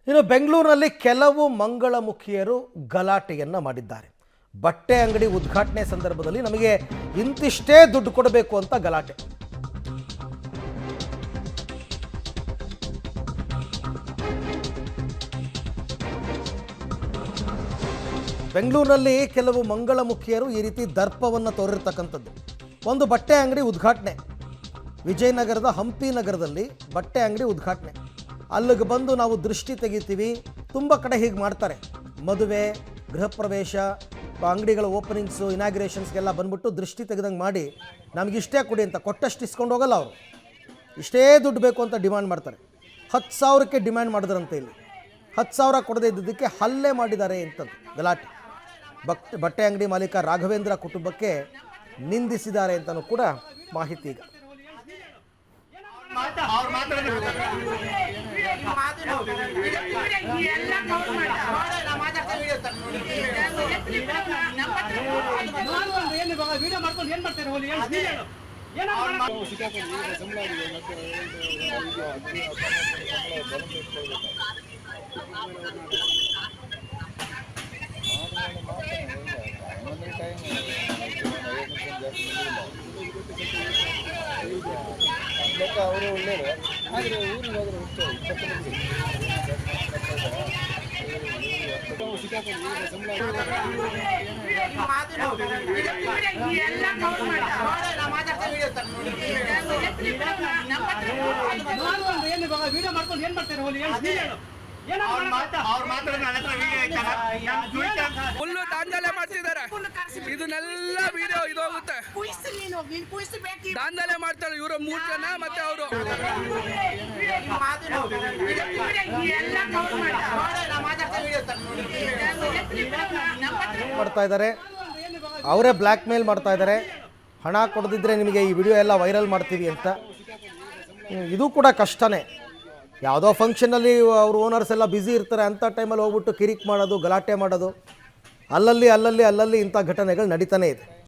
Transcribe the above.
ಇನ್ನು ಬೆಂಗಳೂರಿನಲ್ಲಿ ಕೆಲವು ಮಂಗಳಮುಖಿಯರು ಗಲಾಟೆಯನ್ನು ಮಾಡಿದ್ದಾರೆ. ಬಟ್ಟೆ ಅಂಗಡಿ ಉದ್ಘಾಟನೆ ಸಂದರ್ಭದಲ್ಲಿ ನಮಗೆ ಇಂತಿಷ್ಟೇ ದುಡ್ಡು ಕೊಡಬೇಕು ಅಂತ ಗಲಾಟೆ. ಬೆಂಗಳೂರಿನಲ್ಲಿ ಕೆಲವು ಮಂಗಳಮುಖಿಯರು ಈ ರೀತಿ ದರ್ಪವನ್ನು ತೋರಿರ್ತಕ್ಕಂಥದ್ದು. ಒಂದು ಬಟ್ಟೆ ಅಂಗಡಿ ಉದ್ಘಾಟನೆ, ವಿಜಯನಗರದ ಹಂಪಿ ನಗರದಲ್ಲಿ ಬಟ್ಟೆ ಅಂಗಡಿ ಉದ್ಘಾಟನೆ. ಅಲ್ಲಿಗೆ ಬಂದು ನಾವು ದೃಷ್ಟಿ ತೆಗಿತೀವಿ. ತುಂಬ ಕಡೆ ಹೀಗೆ ಮಾಡ್ತಾರೆ. ಮದುವೆ, ಗೃಹ ಪ್ರವೇಶ, ಅಂಗಡಿಗಳ ಓಪನಿಂಗ್ಸು, ಇನಾಗ್ರೇಷನ್ಸ್ಗೆಲ್ಲ ಬಂದ್ಬಿಟ್ಟು ದೃಷ್ಟಿ ತೆಗೆದಂಗೆ ಮಾಡಿ ನಮಗಿಷ್ಟೇ ಕೊಡಿ ಅಂತ ಕೊಟ್ಟಷ್ಟು ಇಸ್ಕೊಂಡು ಹೋಗಲ್ಲ ಅವರು. ಇಷ್ಟೇ ದುಡ್ಡು ಬೇಕು ಅಂತ ಡಿಮ್ಯಾಂಡ್ ಮಾಡ್ತಾರೆ. 10,000ಕ್ಕೆ ಡಿಮ್ಯಾಂಡ್ ಮಾಡಿದ್ರಂತೆ. ಇಲ್ಲಿ 10,000 ಕೊಡದೇ ಇದ್ದಿದ್ದಕ್ಕೆ ಹಲ್ಲೆ ಮಾಡಿದ್ದಾರೆ ಅಂತದ್ದು ಗಲಾಟೆ. ಬಟ್ಟೆ ಅಂಗಡಿ ಮಾಲೀಕ ರಾಘವೇಂದ್ರ ಕುಟುಂಬಕ್ಕೆ ನಿಂದಿಸಿದ್ದಾರೆ ಅಂತಲೂ ಕೂಡ ಮಾಹಿತಿ ಈಗ. ಅವರು ಒಳ್ಳೆಯದು, ಆದರೆ ಊರಿಗೆ ಹೋದ್ರೆ ವಿಡಿಯೋ ಮಾಡ್ಕೊಂಡು ಏನ್ ಮಾಡ್ತಾರೆ ಹೋಲಿ ಫುಲ್ಲು ದಾಂಧಲೆ ಮಾಡ್ತಿದ್ದಾರೆ. ಇದನ್ನೆಲ್ಲ ವಿಡಿಯೋ ಇದೋಗುತ್ತೆ. ದಾಂಧಲೆ ಮಾಡ್ತಾರೆ ಇವರು 3 ಜನ ಮತ್ತೆ ಅವರು. ಮಾಡ್ತಾ ಇದ್ದಾರೆ, ಅವರೇ ಬ್ಲ್ಯಾಕ್ ಮೇಲ್ ಮಾಡ್ತಾ ಇದ್ದಾರೆ. ಹಣ ಕೊಡದಿದ್ದರೆ ನಿಮಗೆ ಈ ವಿಡಿಯೋ ಎಲ್ಲ ವೈರಲ್ ಮಾಡ್ತೀವಿ ಅಂತ. ಇದು ಕೂಡ ಕಷ್ಟನೇ. ಯಾವುದೋ ಫಂಕ್ಷನಲ್ಲಿ ಅವ್ರ ಓನರ್ಸ್ ಎಲ್ಲ ಬ್ಯುಸಿ ಇರ್ತಾರೆ. ಅಂಥ ಟೈಮಲ್ಲಿ ಹೋಗ್ಬಿಟ್ಟು ಕಿರಿಕ್ ಮಾಡೋದು, ಗಲಾಟೆ ಮಾಡೋದು, ಅಲ್ಲಲ್ಲಿ ಇಂಥ ಘಟನೆಗಳು ನಡೀತಾನೆ ಇದೆ.